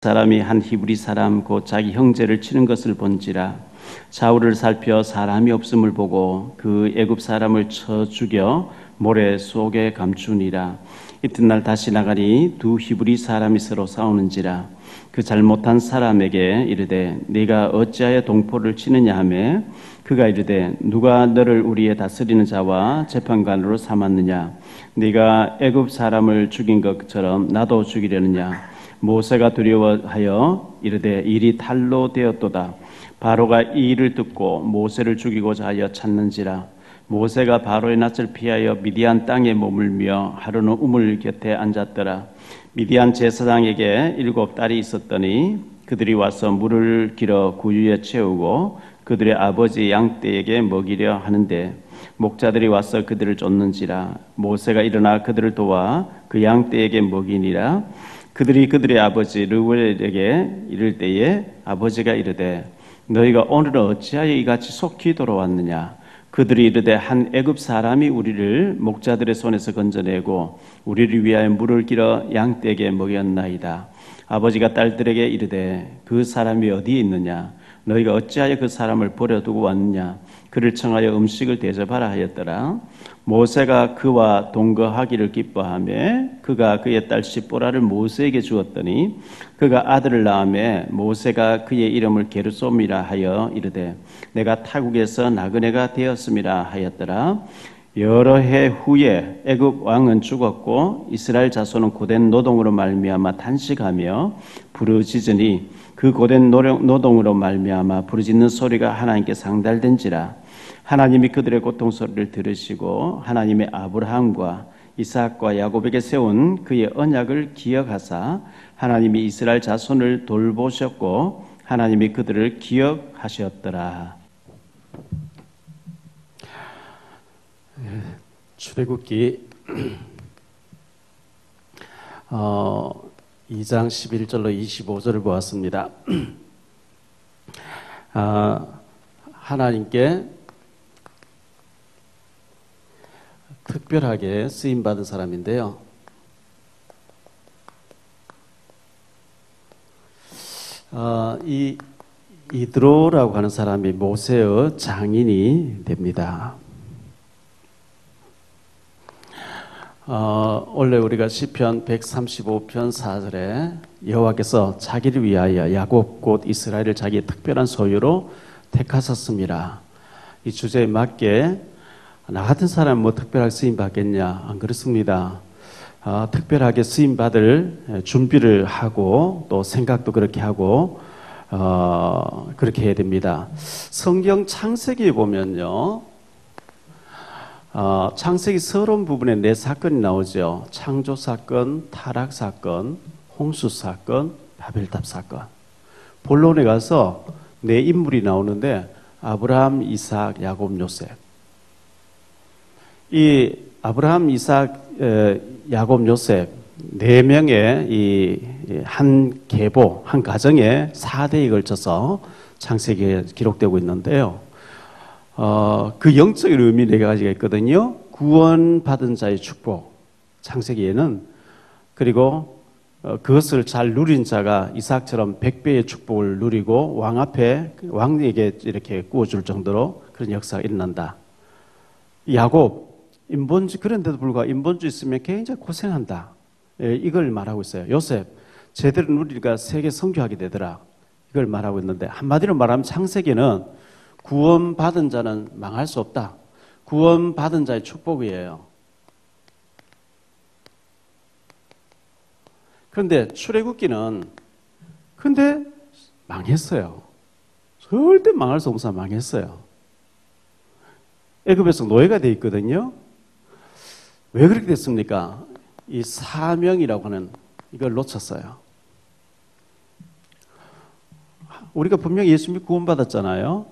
사람이 한 히브리 사람 곧 자기 형제를 치는 것을 본지라. 사울을 살펴 사람이 없음을 보고 그 애굽 사람을 쳐 죽여 모래 속에 감추니라. 이튿날 다시 나가니 두 히브리 사람이 서로 싸우는지라. 그 잘못한 사람에게 이르되 네가 어찌하여 동포를 치느냐 하매 그가 이르되 누가 너를 우리의 다스리는 자와 재판관으로 삼았느냐. 네가 애굽 사람을 죽인 것처럼 나도 죽이려느냐. 모세가 두려워하여 이르되 일이 탈로 되었도다. 바로가 이 일을 듣고 모세를 죽이고자 하여 찾는지라. 모세가 바로의 낯을 피하여 미디안 땅에 머물며 하루는 우물 곁에 앉았더라. 미디안 제사장에게 7 딸이 있었더니 그들이 와서 물을 길어 구유에 채우고 그들의 아버지 양떼에게 먹이려 하는데 목자들이 와서 그들을 쫓는지라. 모세가 일어나 그들을 도와 그 양떼에게 먹이니라. 그들이 그들의 아버지 르우엘에게 이를 때에 아버지가 이르되 너희가 오늘은 어찌하여 이같이 속히 돌아왔느냐. 그들이 이르되 한 애굽 사람이 우리를 목자들의 손에서 건져내고 우리를 위하여 물을 길어 양떼에게 먹였나이다. 아버지가 딸들에게 이르되 그 사람이 어디에 있느냐. 너희가 어찌하여 그 사람을 버려두고 왔느냐. 그를 청하여 음식을 대접하라 하였더라. 모세가 그와 동거하기를 기뻐하며 그가 그의 딸 시보라를 모세에게 주었더니 그가 아들을 낳으며 모세가 그의 이름을 게르솜이라 하여 이르되 내가 타국에서 나그네가 되었음이라 하였더라. 여러 해 후에 애굽 왕은 죽었고 이스라엘 자손은 고된 노동으로 말미암아 탄식하며 부르짖으니 그 고된 노동으로 말미암아 부르짖는 소리가 하나님께 상달된지라. 하나님이 그들의 고통 소리를 들으시고 하나님의 아브라함과 이삭과 야곱에게 세운 그의 언약을 기억하사 하나님이 이스라엘 자손을 돌보셨고 하나님이 그들을 기억하셨더라. 출애굽기 2장 11절로 25절을 보았습니다. 하나님께 특별하게 쓰임받은 사람인데요. 이 이드로라고 하는 사람이 모세의 장인이 됩니다. 원래 우리가 시편 135편 4절에 여호와께서 자기를 위하여 야곱 곧 이스라엘을 자기의 특별한 소유로 택하셨습니다. 이 주제에 맞게 나 같은 사람은 뭐 특별하게 쓰임받겠냐? 안 그렇습니다. 특별하게 쓰임받을 준비를 하고 또 생각도 그렇게 하고 그렇게 해야 됩니다. 성경 창세기에 보면요. 창세기 서론 부분에 4사건이 나오죠. 창조 사건, 타락 사건, 홍수 사건, 바벨탑 사건. 본론에 가서 4인물이 나오는데 아브라함, 이삭, 야곱, 요셉. 이 아브라함, 이삭, 야곱, 요셉 4명의 이 한 계보, 한 가정의 4대에 걸쳐서 창세기에 기록되고 있는데요. 그 영적인 의미 4가지가 있거든요. 구원받은 자의 축복, 창세기에는. 그리고 그것을 잘 누린 자가 이삭처럼 100배의 축복을 누리고 왕 앞에 왕에게 이렇게 구워줄 정도로 그런 역사가 일어난다. 야곱, 인본주의, 그런데도 불구하고 인본주의 있으면 굉장히 고생한다. 이걸 말하고 있어요. 요셉, 제대로 누리니까 세계 선교하게 되더라. 이걸 말하고 있는데 한마디로 말하면 창세기는 구원받은 자는 망할 수 없다. 구원받은 자의 축복이에요. 그런데 출애굽기는 근데 망했어요. 절대 망할 수 없는 사람 망했어요. 애굽에서 노예가 돼 있거든요. 왜 그렇게 됐습니까? 이 사명이라고 하는 이걸 놓쳤어요. 우리가 분명히 예수 믿고 구원받았잖아요.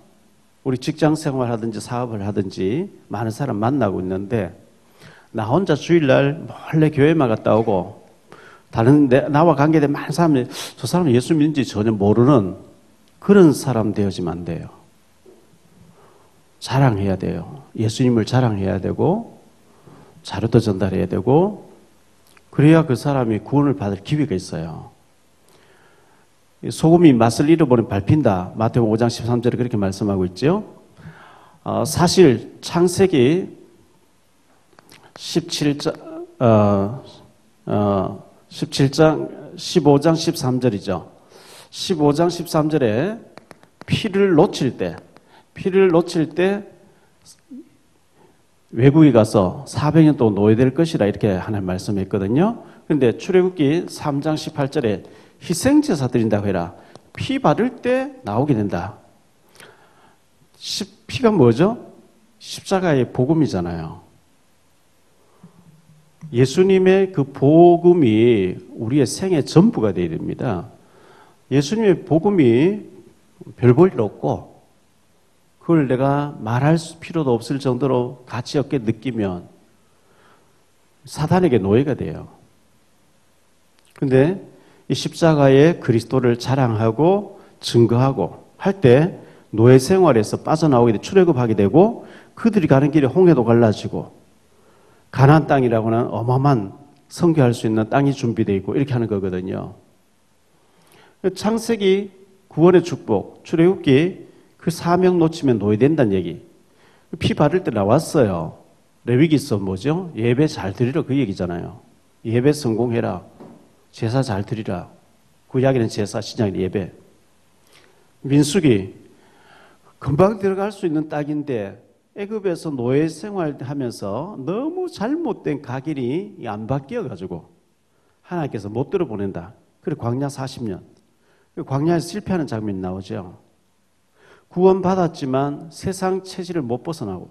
우리 직장 생활하든지 사업을 하든지 많은 사람 만나고 있는데 나 혼자 주일날 몰래 교회만 갔다 오고 다른 나와 관계된 많은 사람들이 저 사람은 예수 믿는지 전혀 모르는 그런 사람 되어지면 안 돼요. 자랑해야 돼요. 예수님을 자랑해야 되고 자료도 전달해야 되고 그래야 그 사람이 구원을 받을 기회가 있어요. 소금이 맛을 잃어버리면 밟힌다. 마태복음 5장 13절에 그렇게 말씀하고 있죠. 사실 창세기 15장 15장 13절이죠. 15장 13절에 피를 놓칠 때 외국에 가서 400년 동안 노예될 것이라 이렇게 하나님 말씀했거든요. 그런데 출애굽기 3장 18절에 희생제사 드린다고 해라. 피 바를 때 나오게 된다. 피가 뭐죠? 십자가의 복음이잖아요. 예수님의 그 복음이 우리의 생의 전부가 되어야 됩니다. 예수님의 복음이 별 볼 일 없고 그걸 내가 말할 필요도 없을 정도로 가치 없게 느끼면 사단에게 노예가 돼요. 그런데 이 십자가의 그리스도를 자랑하고 증거하고 할 때 노예 생활에서 빠져나오게 돼 출애굽하게 되고 그들이 가는 길에 홍해도 갈라지고 가나안 땅이라고 하는 어마어마한 선교할 수 있는 땅이 준비되어 있고 이렇게 하는 거거든요. 창세기 구원의 축복, 출애굽기 그 사명 놓치면 노예된다는 얘기. 피 바를 때 나왔어요. 레위기서 뭐죠? 예배 잘 드리라 그 얘기잖아요. 예배 성공해라. 제사 잘 드리라. 구약에는 제사, 신약에는 예배. 민수기 금방 들어갈 수 있는 땅인데 애굽에서 노예 생활하면서 너무 잘못된 각인이 안 바뀌어가지고 하나님께서 못 들어보낸다. 그리고 광야 40년. 광야에서 실패하는 장면이 나오죠. 구원받았지만 세상 체질을 못 벗어나고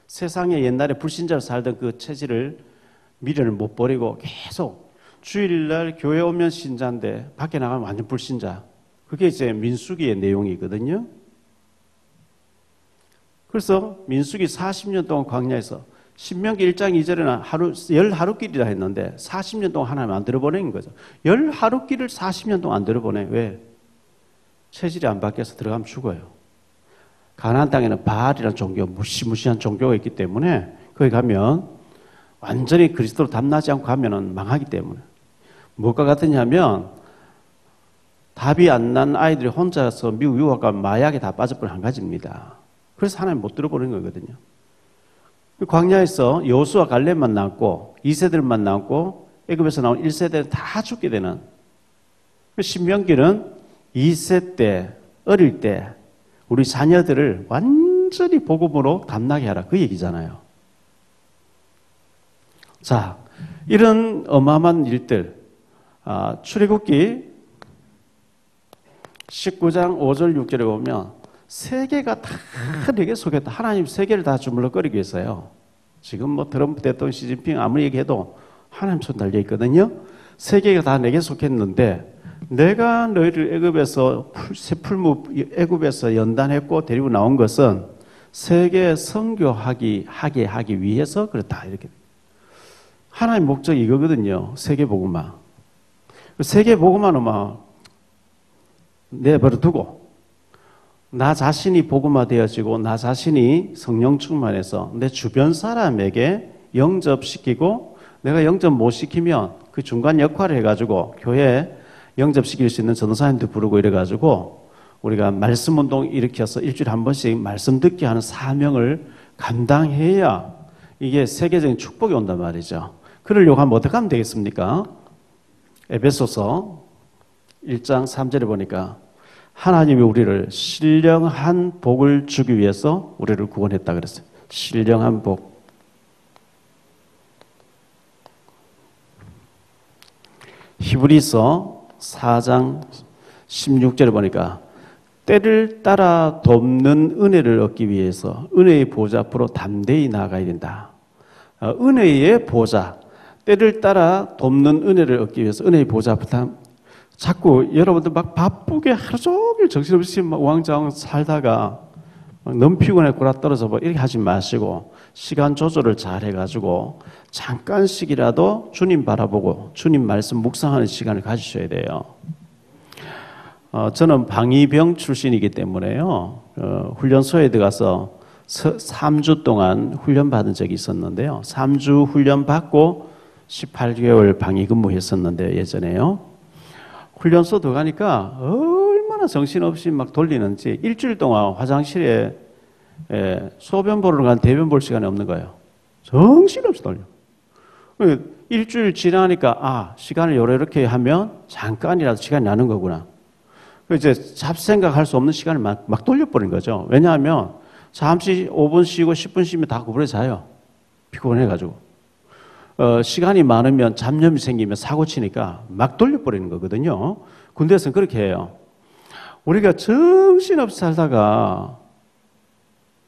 세상에 옛날에 불신자로 살던 그 체질을 미련을 못 버리고 계속 주일날 교회 오면 신자인데 밖에 나가면 완전 불신자. 그게 이제 민수기의 내용이거든요. 그래서 민수기 40년 동안 광야에서 신명기 1장 2절에는 열 하루길이라 했는데 40년 동안 하나님 안 들어보낸 거죠. 열 하루길을 40년 동안 안 들어보내. 왜? 체질이 안 바뀌어서 들어가면 죽어요. 가나안 땅에는 바알이라는 종교, 무시무시한 종교가 있기 때문에 거기 가면 완전히 그리스도로 담나지 않고 가면은 망하기 때문에. 뭐가 같으냐면 답이 안 난 아이들이 혼자서 미국 유학 가면 마약에 다 빠져버린 한 가지입니다. 그래서 하나님 못 들어보는 거거든요. 광야에서 여호수아 갈렙만 남고 2세들만 남고 애굽에서 나온 1세대는 다 죽게 되는. 신명기는 2세 때 어릴 때 우리 자녀들을 완전히 복음으로 담나게 하라 그 얘기잖아요. 자, 이런 어마어마한 일들 출애굽기 19장 5절 6절에 보면 세계가 다 내게 속였다. 하나님 세계를 다 주물럭거리기 위해서요. 지금 뭐 트럼프 대통령 시진핑 아무리 얘기해도 하나님 손 달려 있거든요. 세계가 다 내게 속했는데 내가 너희를 애굽에서 새풀무 애굽에서 연단했고 데리고 나온 것은 세계 선교하게 하기 위해서 그렇다. 이렇게 하나님 목적이 이거거든요. 세계 복음화. 세계 복음화는 막 내버려 두고 나 자신이 복음화 되어지고 나 자신이 성령 충만해서 내 주변 사람에게 영접시키고 내가 영접 못 시키면 그 중간 역할을 해가지고 교회에 영접시킬 수 있는 전도사님도 부르고 이래가지고 우리가 말씀 운동 일으켜서 일주일에 한 번씩 말씀 듣게 하는 사명을 감당해야 이게 세계적인 축복이 온단 말이죠. 그러려고 하면 어떻게 하면 되겠습니까? 에베소서 1장 3절에 보니까 하나님이 우리를 신령한 복을 주기 위해서 우리를 구원했다 그랬어요. 신령한 복. 히브리서 4장 16절에 보니까 때를 따라 돕는 은혜를 얻기 위해서 은혜의 보좌 앞으로 담대히 나아가야 된다. 은혜의 보좌, 때를 따라 돕는 은혜를 얻기 위해서 은혜의 보좌 앞으로 자꾸 여러분들 막 바쁘게 하루 종일 정신없이 막 우왕좌왕 살다가 막 너무 피곤해 골아 떨어져 이렇게 하지 마시고 시간 조절을 잘 해가지고 잠깐씩이라도 주님 바라보고 주님 말씀 묵상하는 시간을 가지셔야 돼요. 저는 방위병 출신이기 때문에요. 훈련소에 들어가서 3주 동안 훈련 받은 적이 있었는데요. 3주 훈련 받고 18개월 방위 근무했었는데 예전에요. 훈련소 들어가니까 얼마나 정신없이 막 돌리는지 일주일 동안 화장실에 소변 보러 간 대변 볼 시간이 없는 거예요. 정신없이 돌려. 일주일 지나니까 시간을 이렇게 하면 잠깐이라도 시간이 나는 거구나. 이제 잡생각할 수 없는 시간을 막 돌려버린 거죠. 왜냐하면 잠시 5분 쉬고 10분 쉬면 다 구부려 자요. 피곤해가지고. 시간이 많으면 잡념이 생기면 사고 치니까 막 돌려버리는 거거든요. 군대에서는 그렇게 해요. 우리가 정신없이 살다가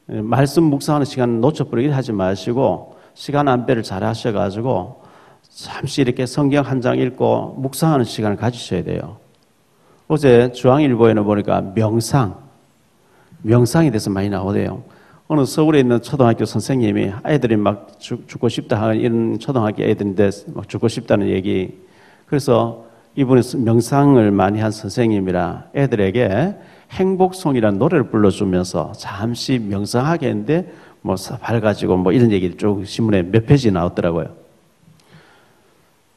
말씀 묵상하는 시간 놓쳐버리게 하지 마시고 시간 안배를 잘 하셔가지고 잠시 이렇게 성경 한 장 읽고 묵상하는 시간을 가지셔야 돼요. 어제 중앙일보에는 보니까 명상에 대해서 많이 나오대요. 어느 서울에 있는 초등학교 선생님이 아이들이 막 죽고 싶다 하는 이런 초등학교 애들인데 막 죽고 싶다는 얘기. 그래서 이분이 명상을 많이 한 선생님이라 애들에게 행복송이라는 노래를 불러주면서 잠시 명상하게 했는데 뭐 밝아지고 뭐 이런 얘기를 쭉 신문에 몇 페이지 나왔더라고요.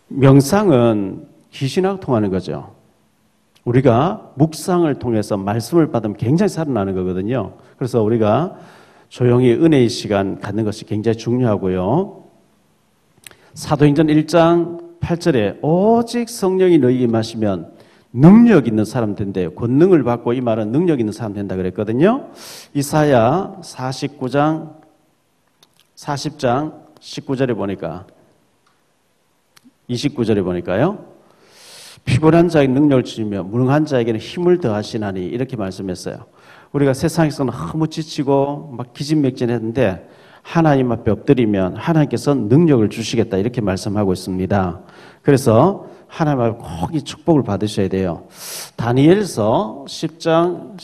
명상은 귀신하고 통하는 거죠. 우리가 묵상을 통해서 말씀을 받으면 굉장히 살아나는 거거든요. 그래서 우리가 조용히 은혜의 시간 갖는 것이 굉장히 중요하고요. 사도행전 1장 8절에 오직 성령이 너희에게 임하시면 능력 있는 사람 된대요. 권능을 받고 이 말은 능력 있는 사람 된다 그랬거든요. 이사야 40장 19절에 보니까 29절에 보니까요. 피곤한 자에게 능력을 주시며 무능한 자에게는 힘을 더하시나니 이렇게 말씀했어요. 우리가 세상에서는 너무 지치고 막 기진맥진했는데 하나님 앞에 엎드리면 하나님께서 능력을 주시겠다 이렇게 말씀하고 있습니다. 그래서 하나님 앞에 꼭 이 축복을 받으셔야 돼요. 다니엘서 10장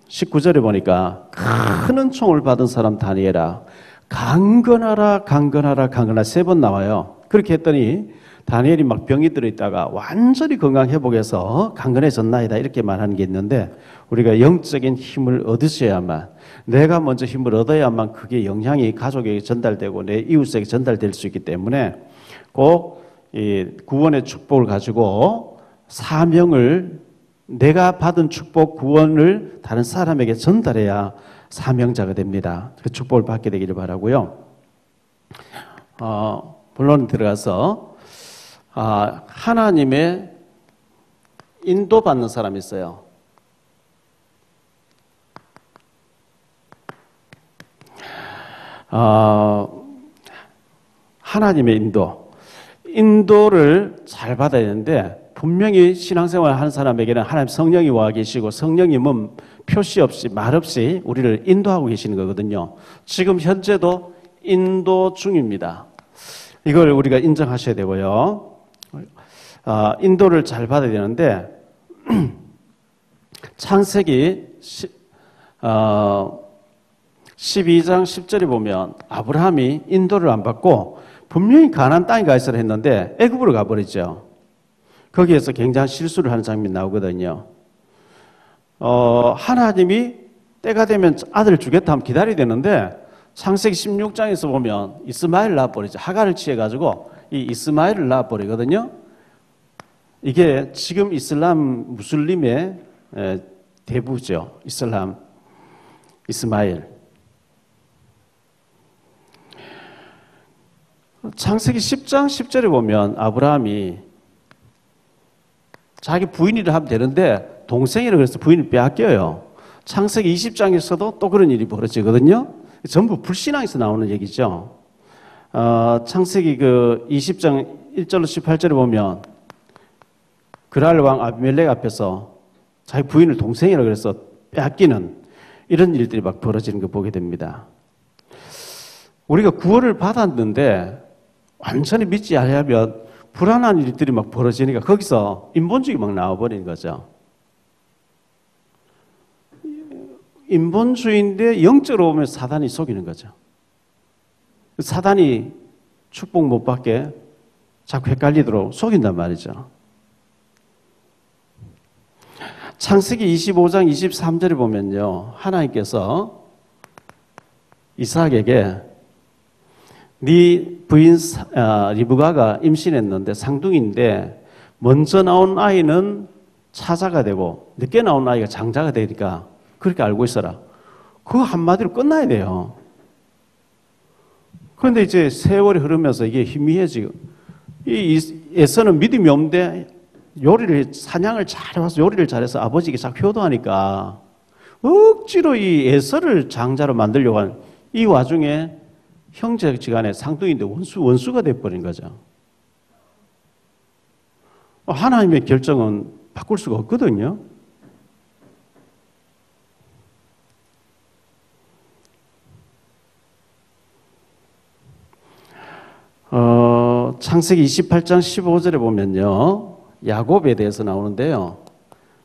19절에 보니까 큰 은총을 받은 사람 다니엘아 강건하라 강건하라 강건하라 3번 나와요. 그렇게 했더니 다니엘이 막 병이 들어있다가 완전히 건강 회복해서 강건해졌나이다 이렇게 말하는 게 있는데 우리가 영적인 힘을 얻으셔야만 내가 먼저 힘을 얻어야만 그게 영향이 가족에게 전달되고 내 이웃에게 전달될 수 있기 때문에 꼭 이 구원의 축복을 가지고 사명을 내가 받은 축복 구원을 다른 사람에게 전달해야 사명자가 됩니다. 그 축복을 받게 되기를 바라고요. 본론 들어가서 하나님의 인도받는 사람이 있어요. 하나님의 인도를 잘 받아야 되는데 분명히 신앙생활을 하는 사람에게는 하나님 성령이 와 계시고 성령님은 표시 없이 말 없이 우리를 인도하고 계시는 거거든요. 지금 현재도 인도 중입니다. 이걸 우리가 인정하셔야 되고요. 인도를 잘 받아야 되는데 창세기 12장 10절에 보면 아브라함이 인도를 안 받고 분명히 가나안 땅에 가 있으라 했는데 애굽으로 가버리죠. 거기에서 굉장히 실수를 하는 장면이 나오거든요. 하나님이 때가 되면 아들을 주겠다 하면 기다려야 되는데 창세기 16장에서 보면 이스마엘을 낳아버리죠. 하갈을 취해가지고 이 이스마엘을 낳아버리거든요. 이게 지금 이슬람 무슬림의 대부죠. 이스마엘. 창세기 10장 10절에 보면 아브라함이 자기 부인이라 하면 되는데 동생이라 그래서 부인을 빼앗겨요. 창세기 20장에서도 또 그런 일이 벌어지거든요. 전부 불신앙에서 나오는 얘기죠. 창세기 20장 1절로 18절에 보면 그랄 왕 아비멜렉 앞에서 자기 부인을 동생이라 그래서 빼앗기는 이런 일들이 막 벌어지는 거 보게 됩니다. 우리가 구원을 받았는데 완전히 믿지 않으면 불안한 일들이 막 벌어지니까 거기서 인본주의 막 나와버리는 거죠. 인본주의인데 영적으로 보면 사단이 속이는 거죠. 사단이 축복 못 받게 자꾸 헷갈리도록 속인단 말이죠. 창세기 25장 23절에 보면요. 하나님께서 이삭에게 네 부인 리브가가 임신했는데 쌍둥이인데 먼저 나온 아이는 차자가 되고 늦게 나온 아이가 장자가 되니까 그렇게 알고 있어라. 그거 한마디로 끝나야 돼요. 그런데 이제 세월이 흐르면서 이게 희미해지고 이 에서는 믿음이 없는데 사냥을 잘해와서 요리를 잘해서 아버지에게 자꾸 효도하니까 억지로 이 에서를 장자로 만들려고 하는 이 와중에 형제지간에 쌍둥이인데 원수가 돼버린 거죠. 하나님의 결정은 바꿀 수가 없거든요. 창세기 28장 15절에 보면요. 야곱에 대해서 나오는데요.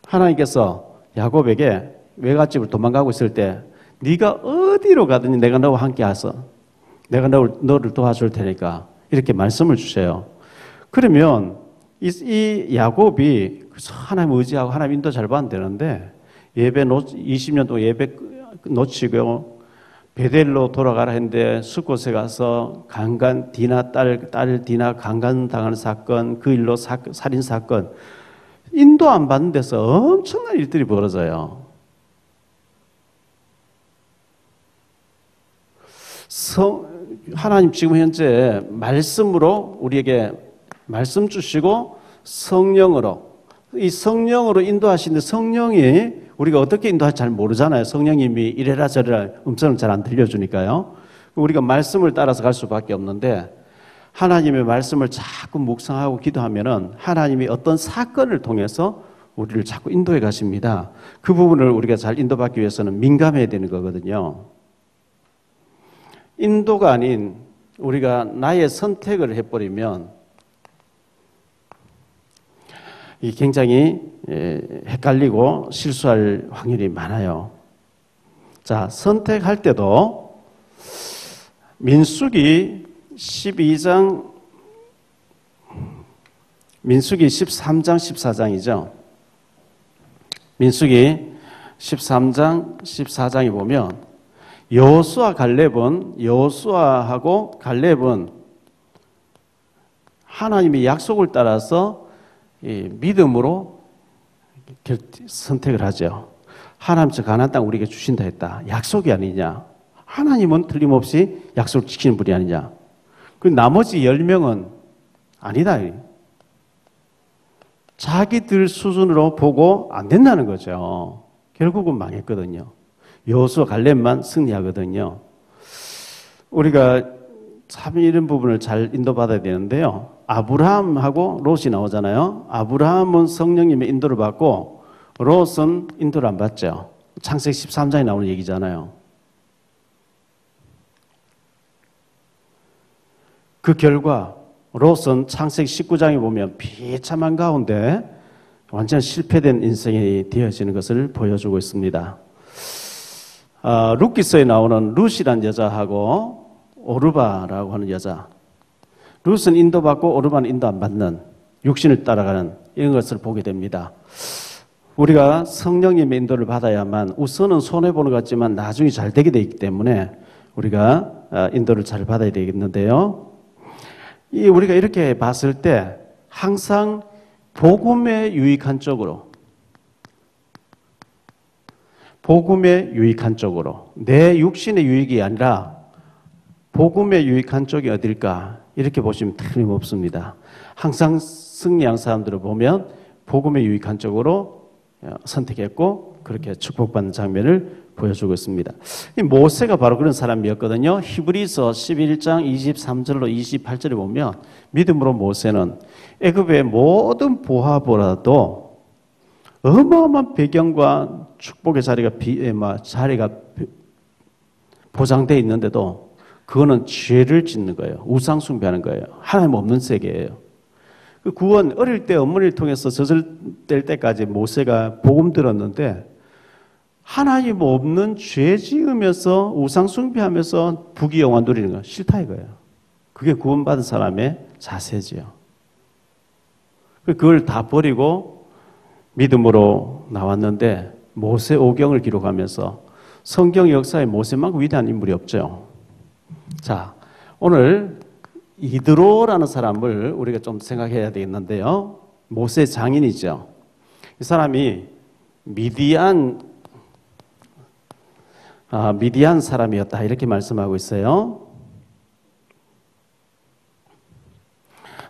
하나님께서 야곱에게 외갓집을 도망가고 있을 때 네가 어디로 가든지 내가 너와 함께 와서 내가 너를 도와줄 테니까 이렇게 말씀을 주세요. 그러면 이 야곱이 하나님 의지하고 하나님 인도 잘 받으면 되는데 20년 동안 예배 놓치고 베델로 돌아가라 했는데 숫곳에 가서 딸 디나 강간당하는 사건, 그 일로 살인 사건, 인도 안 받는 데서 엄청난 일들이 벌어져요. 하나님 지금 현재 말씀으로 우리에게 말씀 주시고 이 성령으로 인도하시는데 성령이 우리가 어떻게 인도할지 잘 모르잖아요. 성령님이 이래라 저래라 음성을 잘 안 들려주니까요. 우리가 말씀을 따라서 갈 수밖에 없는데 하나님의 말씀을 자꾸 묵상하고 기도하면은 하나님이 어떤 사건을 통해서 우리를 자꾸 인도해 가십니다. 그 부분을 우리가 잘 인도받기 위해서는 민감해야 되는 거거든요. 인도가 아닌 우리가 나의 선택을 해버리면 이 굉장히 헷갈리고 실수할 확률이 많아요. 자, 선택할 때도 민수기 13장 14장이죠. 민수기 13장 14장에 보면 여호수아하고 갈렙은 하나님의 약속을 따라서 믿음으로 선택을 하죠. 하나님께서 가나안 땅 우리에게 주신다 했다. 약속이 아니냐. 하나님은 틀림없이 약속을 지키는 분이 아니냐. 그 나머지 10명은 아니다. 자기들 수준으로 보고 안 된다는 거죠. 결국은 망했거든요. 여호수아 갈렙만 승리하거든요. 우리가 참 이런 부분을 잘 인도받아야 되는데요. 아브라함하고 롯이 나오잖아요. 아브라함은 성령님의 인도를 받고 롯은 인도를 안 받죠. 창세기 13장에 나오는 얘기잖아요. 그 결과 롯은 창세기 19장에 보면 비참한 가운데 완전 실패된 인생이 되어지는 것을 보여주고 있습니다. 룻기서에 나오는 룻이란 여자하고 오르바라고 하는 여자. 룻은 인도받고 오르바는 인도 안 받는 육신을 따라가는 이런 것을 보게 됩니다. 우리가 성령님의 인도를 받아야만 우선은 손해보는 것 같지만 나중에 잘 되게 되기 때문에 우리가 인도를 잘 받아야 되겠는데요. 우리가 이렇게 봤을 때 항상 복음에 유익한 쪽으로 내 육신의 유익이 아니라 복음에 유익한 쪽이 어딜까 이렇게 보시면 틀림없습니다. 항상 승리한 사람들을 보면 복음에 유익한 쪽으로 선택했고 그렇게 축복받는 장면을 보여주고 있습니다. 모세가 바로 그런 사람이었거든요. 히브리서 11장 23절로 28절에 보면 믿음으로 모세는 애굽의 모든 보화보다도 어마어마한 배경과 축복의 자리가 보장되어 있는데도 그거는 죄를 짓는 거예요. 우상 숭배하는 거예요. 하나님 없는 세계예요. 그 구원 어릴 때 어머니를 통해서 젖을 때까지 모세가 복음 들었는데 하나님 없는 죄 지으면서 우상 숭배하면서 부귀영화 누리는 거 싫다 이거예요. 그게 구원받은 사람의 자세지요. 그걸 다 버리고 믿음으로 나왔는데 모세 오경을 기록하면서 성경 역사에 모세만큼 위대한 인물이 없죠. 자, 오늘 이드로라는 사람을 우리가 좀 생각해야 되겠는데요. 모세 장인이죠. 이 사람이 미디안 사람이었다 이렇게 말씀하고 있어요.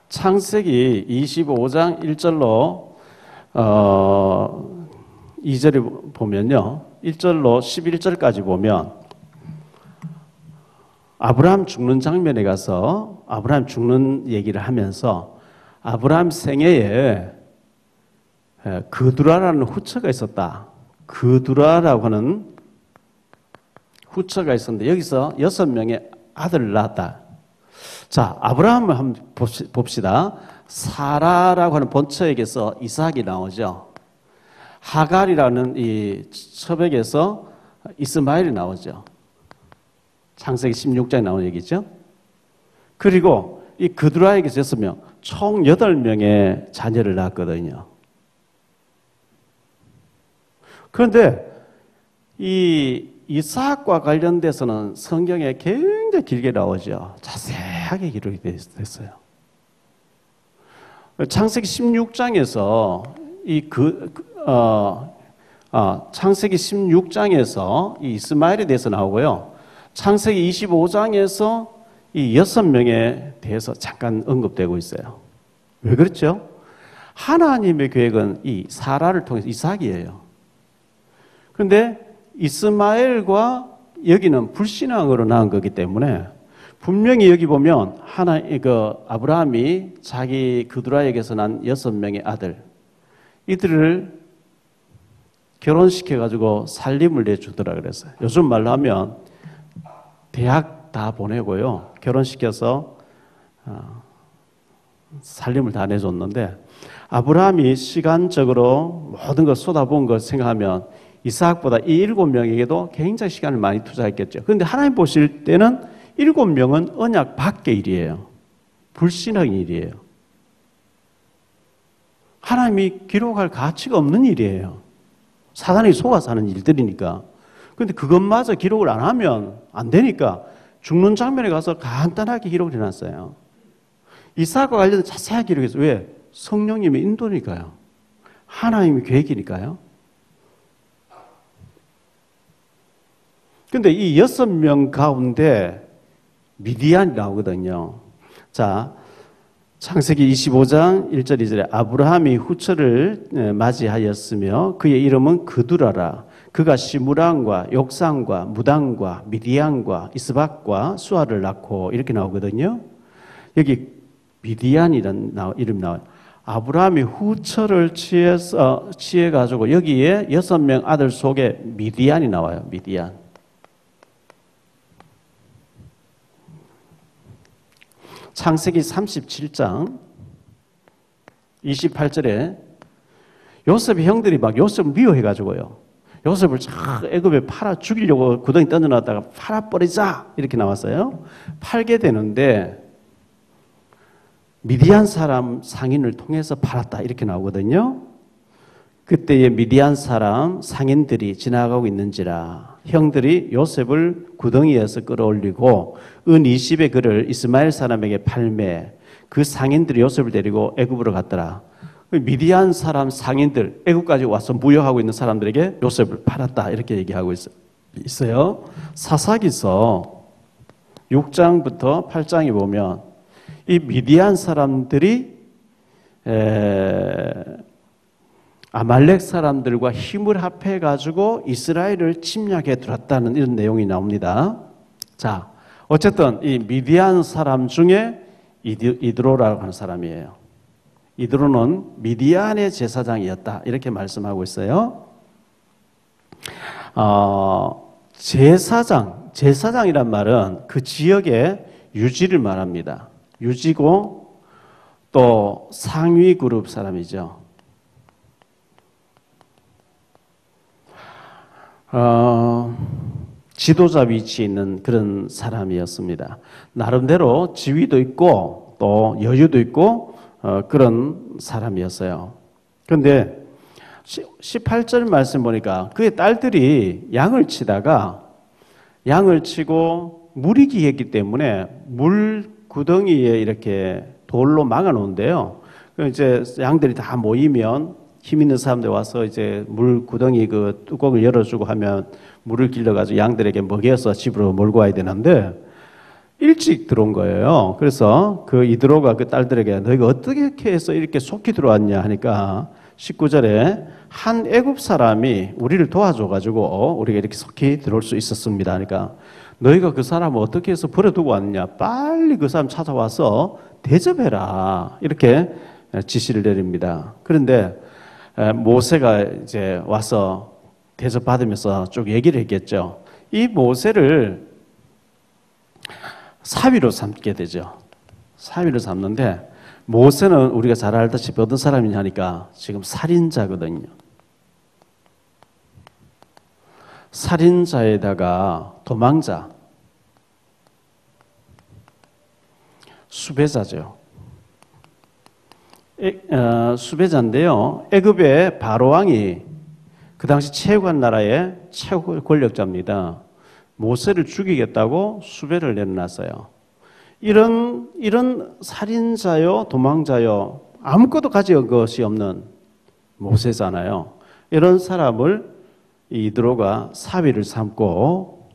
창세기 25장 1절로 2절에 보면요. 1절로 11절까지 보면 아브라함 죽는 장면에 가서 아브라함 죽는 얘기를 하면서 아브라함 생애에 그두라라는 후처가 있었다. 그두라라고 하는 후처가 있었는데 여기서 6명의 아들을 낳았다. 자, 아브라함을 한번 봅시다. 사라라고 하는 본처에게서 이삭이 나오죠. 하갈이라는 이 처백에서 이스마엘이 나오죠. 창세기 16장에 나오는 얘기죠. 그리고 이 그두라에게서 6명, 총 8명의 자녀를 낳았거든요. 그런데 이 이삭과 관련돼서는 성경에 굉장히 길게 나오죠. 자세하게 기록이 됐어요. 창세기 16장에서 창세기 16장에서 이 이스마엘에 대해서 나오고요. 창세기 25장에서 이 6명에 대해서 잠깐 언급되고 있어요. 왜 그렇죠? 하나님의 계획은 이 사라를 통해서 이삭이에요. 그런데 이스마엘과 여기는 불신앙으로 낳은 거기 때문에 분명히 여기 보면 아브라함이 자기 그두라에게서 난 6명의 아들 이들을 결혼시켜가지고 살림을 내주더라 그랬어요. 요즘 말로 하면 대학 다 보내고요. 결혼시켜서 살림을 다 내줬는데 아브라함이 시간적으로 모든 걸 쏟아부은 걸 생각하면 이삭보다 이 7명에게도 굉장히 시간을 많이 투자했겠죠. 그런데 하나님 보실 때는 7명은 언약 밖의 일이에요. 불신앙의 일이에요. 하나님이 기록할 가치가 없는 일이에요. 사단이 속아서 하는 일들이니까. 그런데 그것마저 기록을 안 하면 안 되니까 죽는 장면에 가서 간단하게 기록을 해놨어요. 이삭과 관련된 자세하게 기록해서 왜? 성령님의 인도니까요. 하나님의 계획이니까요. 근데 이 6명 가운데 미디안이 나오거든요. 자, 창세기 25장 1절 2절에 아브라함이 후처를 맞이하였으며 그의 이름은 그두라라. 그가 시므랑과 욕상과 무당과 미디안과 이스박과 수아를 낳고 이렇게 나오거든요. 여기 미디안이라는 이름이 나와요. 아브라함이 후처를 취해가지고 여기에 6명 아들 속에 미디안이 나와요. 미디안. 창세기 37장 28절에 요셉의 형들이 막 요셉을 미워해가지고요. 요셉을 애굽에 팔아 죽이려고 구덩이 던져놨다가 팔아버리자 이렇게 나왔어요. 팔게 되는데 미디안 사람 상인을 통해서 팔았다 이렇게 나오거든요. 그때의 미디안 사람 상인들이 지나가고 있는지라 형들이 요셉을 구덩이에서 끌어올리고 은 20의 그를 이스마엘 사람에게 팔매 그 상인들이 요셉을 데리고 애굽으로 갔더라. 미디안 사람 상인들 애굽까지 와서 무역하고 있는 사람들에게 요셉을 팔았다 이렇게 얘기하고 있어요. 사사기서 6장부터 8장에 보면 이 미디안 사람들이 아말렉 사람들과 힘을 합해가지고 이스라엘을 침략해 들었다는 이런 내용이 나옵니다. 자, 어쨌든 이 미디안 사람 중에 이드로라고 하는 사람이에요. 이드로는 미디안의 제사장이었다 이렇게 말씀하고 있어요. 제사장이란 말은 그 지역의 유지를 말합니다. 유지고 또 상위 그룹 사람이죠. 지도자 위치에 있는 그런 사람이었습니다. 나름대로 지위도 있고 또 여유도 있고 그런 사람이었어요. 그런데 18절 말씀 보니까 그의 딸들이 양을 치다가 양을 치고 물이 기했기 때문에 물 구덩이에 이렇게 돌로 막아 놓은데요. 이제 양들이 다 모이면 힘 있는 사람들 와서 이제 물 구덩이 그 뚜껑을 열어주고 하면 물을 길러가지고 양들에게 먹여서 집으로 몰고 와야 되는데 일찍 들어온 거예요. 그래서 그 이드로가 그 딸들에게 너희가 어떻게 해서 이렇게 속히 들어왔냐 하니까 19절에 한 애굽 사람이 우리를 도와줘가지고 우리가 이렇게 속히 들어올 수 있었습니다. 그러니까 너희가 그 사람을 어떻게 해서 버려두고 왔느냐, 빨리 그 사람 찾아와서 대접해라, 이렇게 지시를 내립니다. 그런데 모세가 이제 와서 대접받으면서 쭉 얘기를 했겠죠. 이 모세를 사위로 삼게 되죠. 사위로 삼는데 모세는 우리가 잘 알다시피 어떤 사람이냐니까 지금 살인자거든요. 살인자에다가 도망자, 수배자죠. 수배자인데요. 애굽의 바로왕이 그 당시 최고한 나라의 최고 권력자입니다. 모세를 죽이겠다고 수배를 내려놨어요. 이런 살인자요, 도망자요, 아무것도 가진 것이 없는 모세잖아요. 이런 사람을 이드로가 사위를 삼고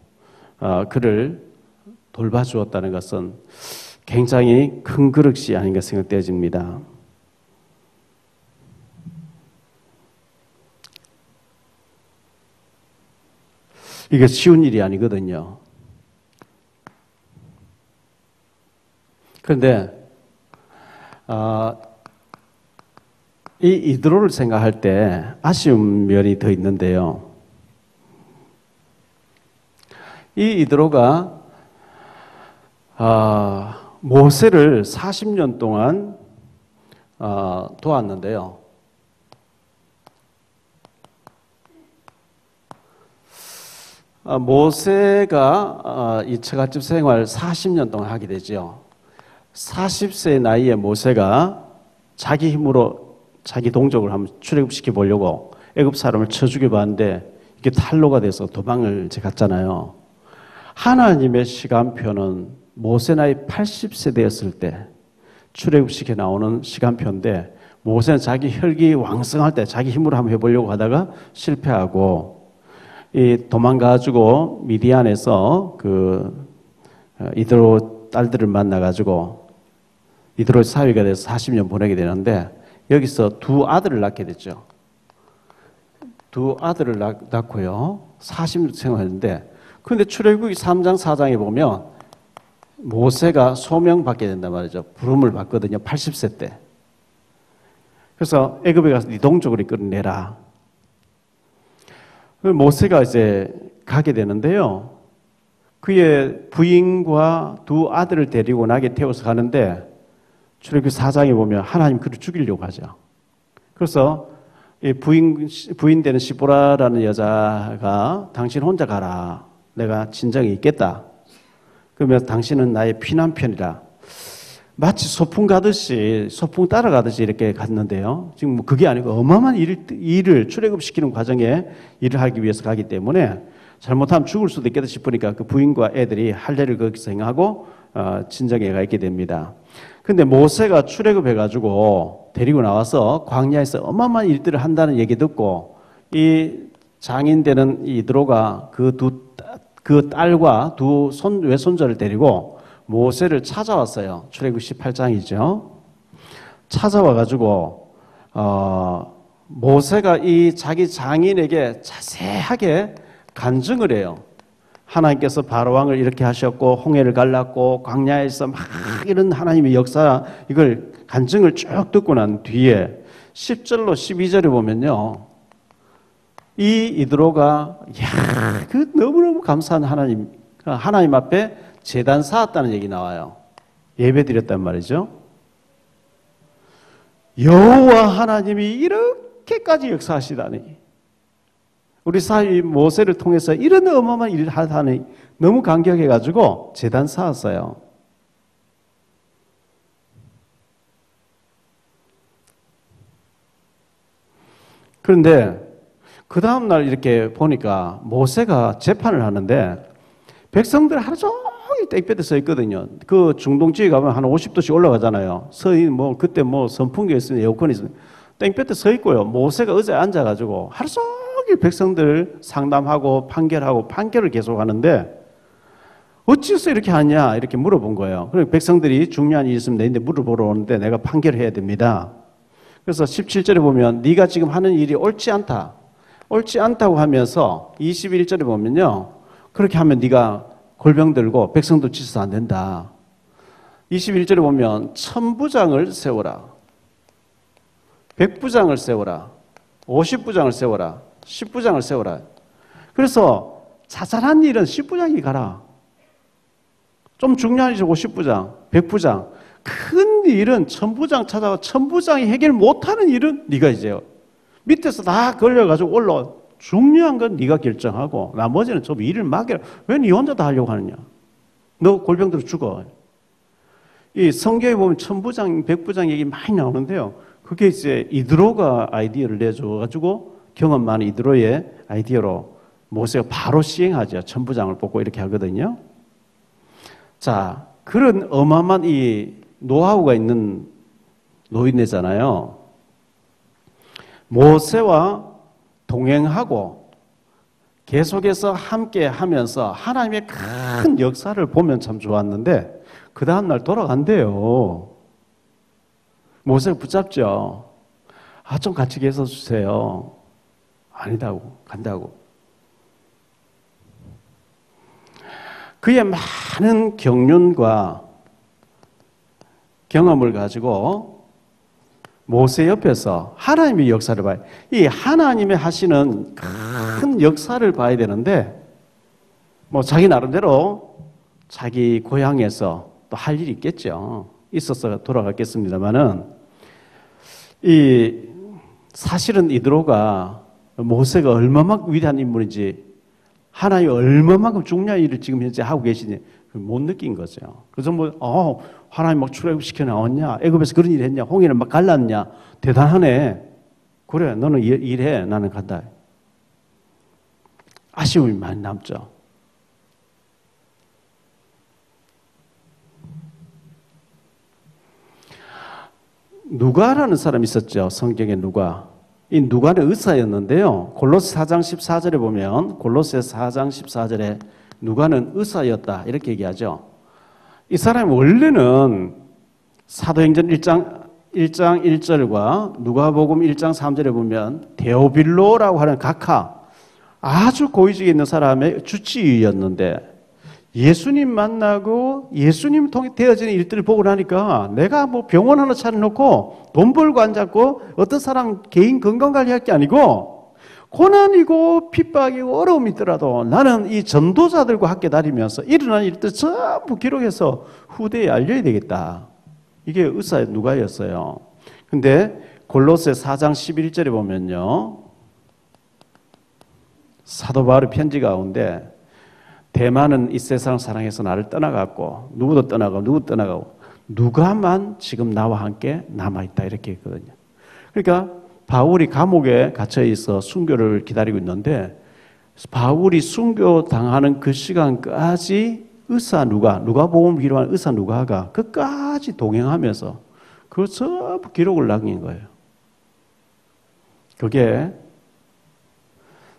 그를 돌봐주었다는 것은 굉장히 큰 그릇이 아닌가 생각되어집니다. 이게 쉬운 일이 아니거든요. 그런데 이 이드로를 생각할 때 아쉬운 면이 더 있는데요. 이 이드로가 모세를 40년 동안 도왔는데요. 모세가 이 처갓집 생활 40년 동안 하게 되죠. 40세 나이에 모세가 자기 힘으로 자기 동족을 한번 출애굽시켜 보려고 애굽 사람을 쳐 죽여봤는데 이게 탈로가 돼서 도망을 갔잖아요. 하나님의 시간표는 모세 나이 80세 되었을 때 출애굽시켜 나오는 시간표인데 모세는 자기 혈기 왕성할 때 자기 힘으로 한번 해보려고 하다가 실패하고 이 도망가지고 미디안에서 그 이드로 딸들을 만나가지고 이드로 사위가 돼서 40년 보내게 되는데 여기서 두 아들을 낳게 됐죠. 두 아들을 낳고요. 40년 생활했는데 그런데 출애굽기 3장 4장에 보면 모세가 소명받게 된단 말이죠. 부름을 받거든요. 80세 때. 그래서 애굽에 가서 네 동족을 이끌어내라. 모세가 이제 가게 되는데요. 그의 부인과 두 아들을 데리고 낙에 태워서 가는데 출애굽기 4장에 보면 하나님 그를 죽이려고 하죠. 그래서 이 부인 되는 시보라라는 여자가 당신 혼자 가라. 내가 진정이 있겠다. 그러면 당신은 나의 피난편이라. 마치 소풍 가듯이 소풍 따라가듯이 이렇게 갔는데요. 지금 뭐 그게 아니고 어마어마한 일을 출애굽시키는 과정에 일을 하기 위해서 가기 때문에 잘못하면 죽을 수도 있겠다 싶으니까 그 부인과 애들이 할례를 거기서 행하고 친정에 가 있게 됩니다. 근데 모세가 출애굽해가지고 데리고 나와서 광야에서 어마어마한 일들을 한다는 얘기 듣고 이 장인 되는 이드로가 그 딸과 두 외손자를 데리고 모세를 찾아왔어요. 출애굽 18장이죠. 찾아와가지고 모세가 이 자기 장인에게 자세하게 간증을 해요. 하나님께서 바로왕을 이렇게 하셨고 홍해를 갈랐고 광야에서 막 이런 하나님의 역사 이걸 간증을 쭉 듣고 난 뒤에 10절로 12절에 보면요. 이 이드로가 그 너무너무 감사한 하나님 앞에 제단 쌓았다는 얘기 나와요. 예배 드렸단 말이죠. 여호와 하나님이 이렇게까지 역사하시다니. 우리 사위 모세를 통해서 이런 어마어마한 일을 하다니 너무 감격해가지고 제단 쌓았어요. 그런데 그 다음날 이렇게 보니까 모세가 재판을 하는데 백성들 하루 종일 땡볕에 서 있거든요. 그 중동 지역에 가면 한 50도씩 올라가잖아요. 그때 선풍기 있으면 에어컨이 있으면 땡볕에 서 있고요. 모세가 의자에 앉아가지고 하루 종일 백성들 상담하고 판결을 계속 하는데 어찌해서 이렇게 하냐 이렇게 물어본 거예요. 그리고 백성들이 중요한 일이 있으면 내인데 물어보러 오는데 내가 판결해야 됩니다. 그래서 17절에 보면 네가 지금 하는 일이 옳지 않다고 하면서 21절에 보면요. 그렇게 하면 네가 골병 들고 백성도 치서도 안 된다. 21절에 보면 천부장을 세워라. 100부장을 세워라. 50부장을 세워라. 10부장을 세워라. 그래서 자잘한 일은 10부장이 가라. 좀 중요한 일은 50부장, 100부장. 큰 일은 천부장 찾아가 천부장이 해결 못하는 일은 네가 이제 밑에서 다 걸려가지고 올라와. 중요한 건 네가 결정하고 나머지는 좀 일을 맡겨라. 왜 네 혼자 다 하려고 하느냐. 너 골병들어 죽어. 이 성경에 보면 천부장, 백부장 얘기 많이 나오는데요. 그게 이제 이드로가 아이디어를 내줘가지고 경험 많은 이드로의 아이디어로 모세가 바로 시행하죠. 천부장을 뽑고 이렇게 하거든요. 자, 그런 어마어마한 이 노하우가 있는 노인네잖아요. 모세와 동행하고 계속해서 함께 하면서 하나님의 큰 역사를 보면 참 좋았는데 그 다음날 돌아간대요. 모세가 붙잡죠. 좀 같이 계셔 주세요. 아니다고, 간다고. 그의 많은 경륜과 경험을 가지고 모세 옆에서 하나님의 역사를 봐요. 이 하나님의 하시는 큰 역사를 봐야 되는데 자기 나름대로 자기 고향에서 또 할 일이 있겠죠. 있어서 돌아갔겠습니다만은 사실은 이드로가 모세가 얼마만큼 위대한 인물인지 하나님이 얼마만큼 중요한 일을 지금 현재 하고 계시니 못 느낀 거죠. 그래서 하나님 막 출애굽시켜 나왔냐? 애굽에서 그런 일 했냐? 홍해를 막 갈랐냐? 대단하네. 그래, 너는 일해. 나는 간다. 아쉬움이 많이 남죠. 누가라는 사람이 있었죠. 성경에 누가. 이 누가는 의사였는데요. 골로새 4장 14절에 보면 골로새 4장 14절에 누가는 의사였다 이렇게 얘기하죠. 이 사람이 원래는 사도행전 1장 1절과 누가복음 1장 3절에 보면 데오빌로라고 하는 각하 아주 고위직에 있는 사람의 주치의였는데 예수님 만나고 예수님 통해 되어지는 일들을 보고 나니까 내가 병원 하나 차려놓고 돈 벌고 앉았고 어떤 사람 개인 건강관리할 게 아니고 고난이고 핍박이고 어려움이 있더라도 나는 이 전도자들과 함께 다니면서 일어난 일들 전부 기록해서 후대에 알려야 되겠다. 이게 의사 누가였어요. 근데 골로새 4장 11절에 보면요. 사도 바울의 편지 가운데 대만은 이 세상 사랑해서 나를 떠나갔고 누구도 떠나가고 누가만 지금 나와 함께 남아있다 이렇게 했거든요. 그러니까 바울이 감옥에 갇혀 있어 순교를 기다리고 있는데 바울이 순교 당하는 그 시간까지 의사 누가복음 기록한 의사 누가가 끝까지 동행하면서 그 전부 기록을 남긴 거예요. 그게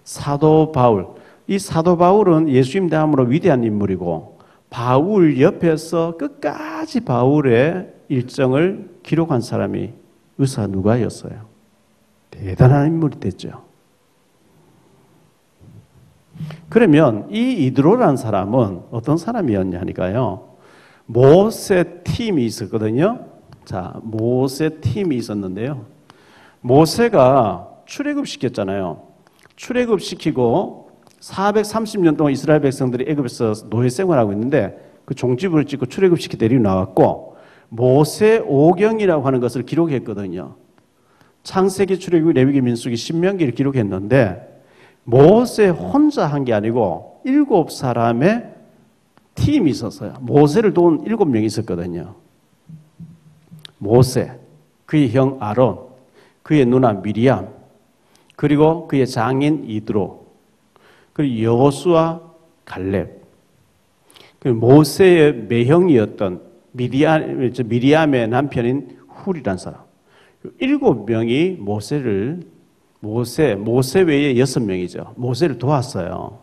사도 바울. 이 사도 바울은 예수님 다음으로 위대한 인물이고 바울 옆에서 끝까지 바울의 일정을 기록한 사람이 의사 누가였어요. 대단한 인물이 됐죠. 그러면 이 이드로라는 사람은 어떤 사람이었냐니까요. 모세 팀이 있었거든요. 자, 모세 팀이 있었는데요. 모세가 출애굽시켰잖아요. 출애굽시키고 430년 동안 이스라엘 백성들이 애굽에서 노예 생활하고 있는데 그 종집을 찍고 출애굽시켜 데리고 나왔고 모세 오경이라고 하는 것을 기록했거든요. 창세기, 출애굽기, 레위기, 민수기, 신명기를 기록했는데 모세 혼자 한 게 아니고 7사람의 팀이 있었어요. 모세를 도운 7명이 있었거든요. 모세, 그의 형 아론, 그의 누나 미리암, 그리고 그의 장인 이드로, 그리고 여호수아, 갈렙. 모세의 매형이었던 미리암의 남편인 훌이라는 사람. 7명이 모세 외에 6명이죠. 모세를 도왔어요.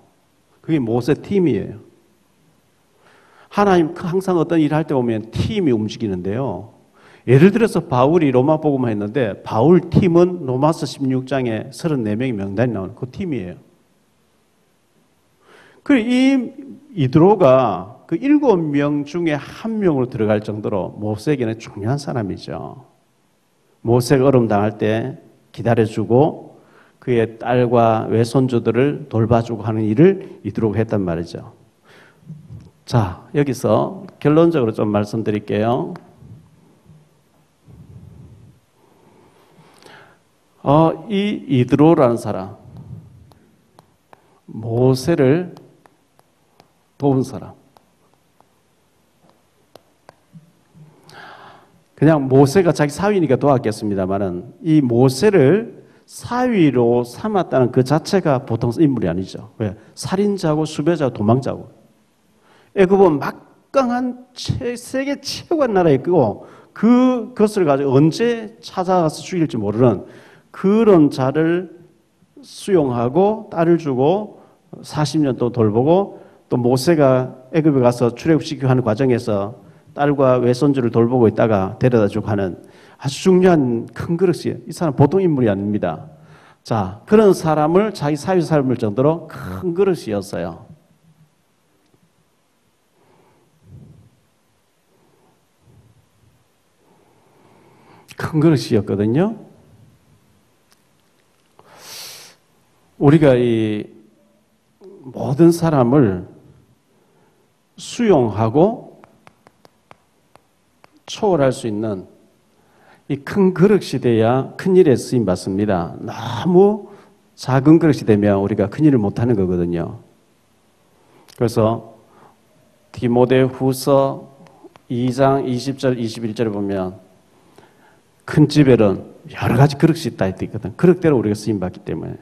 그게 모세 팀이에요. 하나님 항상 어떤 일을 할 때 보면 팀이 움직이는데요. 예를 들어서 바울이 로마 복음을 했는데 바울 팀은 로마서 16장에 34명의 명단이 나오는 그 팀이에요. 이 이드로가 그 7명 중에 한 명으로 들어갈 정도로 모세에게는 중요한 사람이죠. 모세가 어려움 당할 때 기다려주고 그의 딸과 외손주들을 돌봐주고 하는 일을 이드로가 했단 말이죠. 자, 여기서 결론적으로 좀 말씀드릴게요. 이 이드로라는 사람, 모세를 도운 사람. 그냥 모세가 자기 사위니까 도왔겠습니다만은 이 모세를 사위로 삼았다는 그 자체가 보통 인물이 아니죠. 왜? 살인자고 수배자고 도망자고. 애굽은 막강한 세계 최고의 나라에 있고 그것을 가지고 언제 찾아가서 죽일지 모르는 그런 자를 수용하고 딸을 주고 40년 또 돌보고 또 모세가 애굽에 가서 출애굽시키고 하는 과정에서 딸과 외손주를 돌보고 있다가 데려다 주고 하는 아주 중요한 큰 그릇이에요. 이 사람 보통 인물이 아닙니다. 자, 그런 사람을 자기 사위 삶을 정도로 큰 그릇이었어요. 큰 그릇이었거든요. 우리가 이 모든 사람을 수용하고 초월할 수 있는 이 큰 그릇이 돼야 큰 일에 쓰임 받습니다. 너무 작은 그릇이 되면 우리가 큰 일을 못하는 거거든요. 그래서 디모데후서 2장 20절 21절에 보면 큰 집에는 여러 가지 그릇이 있다 했거든. 그릇대로 우리가 쓰임 받기 때문에.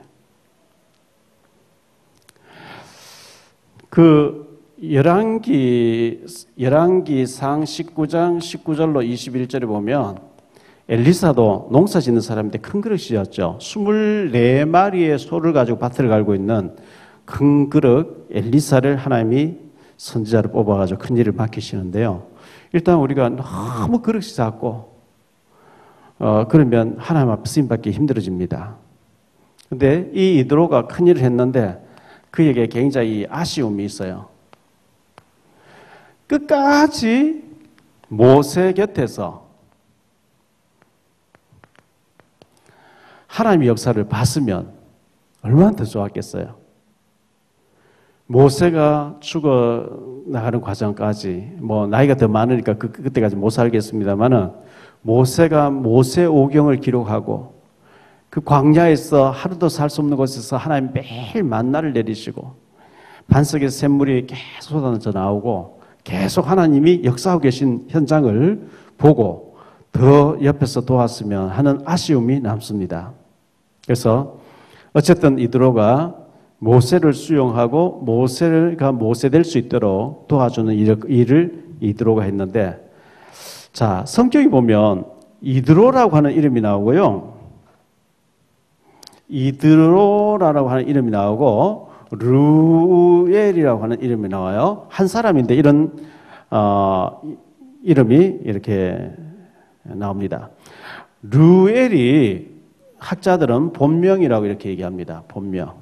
열왕기상 19장 19절로 21절에 보면 엘리사도 농사 짓는 사람인데 큰 그릇이었죠. 24마리의 소를 가지고 밭을 갈고 있는 큰 그릇 엘리사를 하나님이 선지자를 뽑아가지고 큰 일을 맡기시는데요. 일단 우리가 너무 그릇이 작고 그러면 하나님 앞에 쓰임받기 힘들어집니다. 근데 이 이드로가 큰 일을 했는데 그에게 굉장히 아쉬움이 있어요. 끝까지 모세 곁에서 하나님의 역사를 봤으면 얼마나 더 좋았겠어요. 모세가 죽어 나가는 과정까지 나이가 더 많으니까 그때까지 못 살겠습니다만은 모세가 모세오경을 기록하고 그 광야에서 하루도 살 수 없는 곳에서 하나님 매일 만나를 내리시고 반석에서 샘물이 계속 쏟아져 나오고 계속 하나님이 역사하고 계신 현장을 보고 더 옆에서 도왔으면 하는 아쉬움이 남습니다. 그래서 어쨌든 이드로가 모세를 수용하고 모세가 모세될 수 있도록 도와주는 일을 이드로가 했는데, 자, 성경에 보면 이드로라고 하는 이름이 나오고요. 이드로라고 하는 이름이 나오고 루엘이라고 하는 이름이 나와요. 한 사람인데 이런 이름이 이렇게 나옵니다. 루엘이 학자들은 본명이라고 이렇게 얘기합니다. 본명.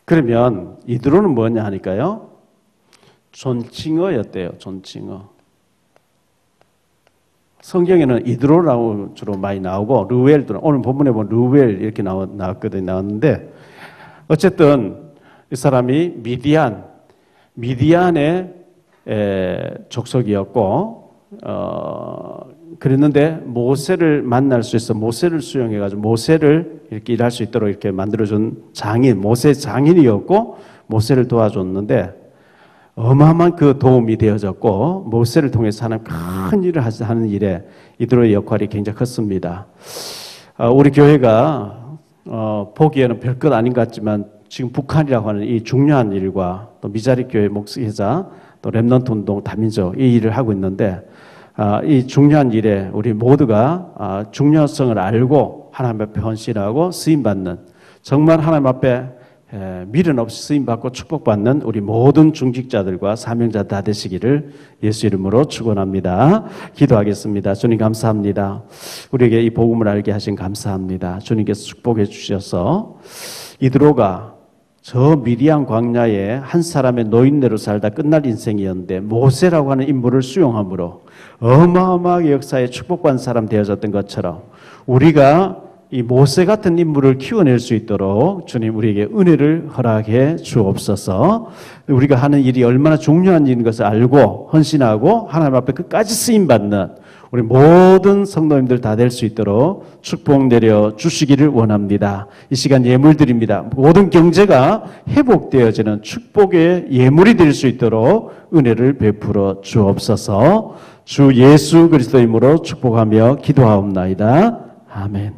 그러면 이드로는 뭐냐 하니까요. 존칭어였대요. 존칭어. 성경에는 이드로라고 주로 많이 나오고 르웰도 오늘 본문에 보면 르웰 이렇게 나왔는데 어쨌든 이 사람이 미디안의 족속이었고 그랬는데 모세를 만날 수 있어 모세를 수용해가지고 모세를 이렇게 일할 수 있도록 이렇게 만들어준 장인, 모세 장인이었고 모세를 도와줬는데 어마어마한 그 도움이 되어졌고 모세를 통해서 하는 큰 일을 하는 일에 이들의 역할이 굉장히 컸습니다. 우리 교회가 보기에는 별것 아닌 것 같지만 지금 북한이라고 하는 이 중요한 일과 또 미자리 교회 목회자 또 렘넌트 운동, 다민족 이 일을 하고 있는데 이 중요한 일에 우리 모두가 중요성을 알고 하나님 앞에 헌신하고 쓰임받는 정말 하나님 앞에 미련 없이 쓰임받고 축복받는 우리 모든 중직자들과 사명자 다 되시기를 예수 이름으로 축원합니다. 기도하겠습니다. 주님 감사합니다. 우리에게 이 복음을 알게 하신 감사합니다. 주님께서 축복해 주셔서 이드로가 저 미디안 광야에 한 사람의 노인네로 살다 끝날 인생이었는데 모세라고 하는 인물을 수용함으로 어마어마하게 역사에 축복받은 사람 되어졌던 것처럼 우리가 이 모세 같은 인물을 키워낼 수 있도록 주님 우리에게 은혜를 허락해 주옵소서. 우리가 하는 일이 얼마나 중요한 일인 것을 알고 헌신하고 하나님 앞에 끝까지 쓰임받는 우리 모든 성도님들 다 될 수 있도록 축복 내려 주시기를 원합니다. 이 시간 예물 드립니다. 모든 경제가 회복되어지는 축복의 예물이 될 수 있도록 은혜를 베풀어 주옵소서. 주 예수 그리스도 이름으로 축복하며 기도하옵나이다. 아멘.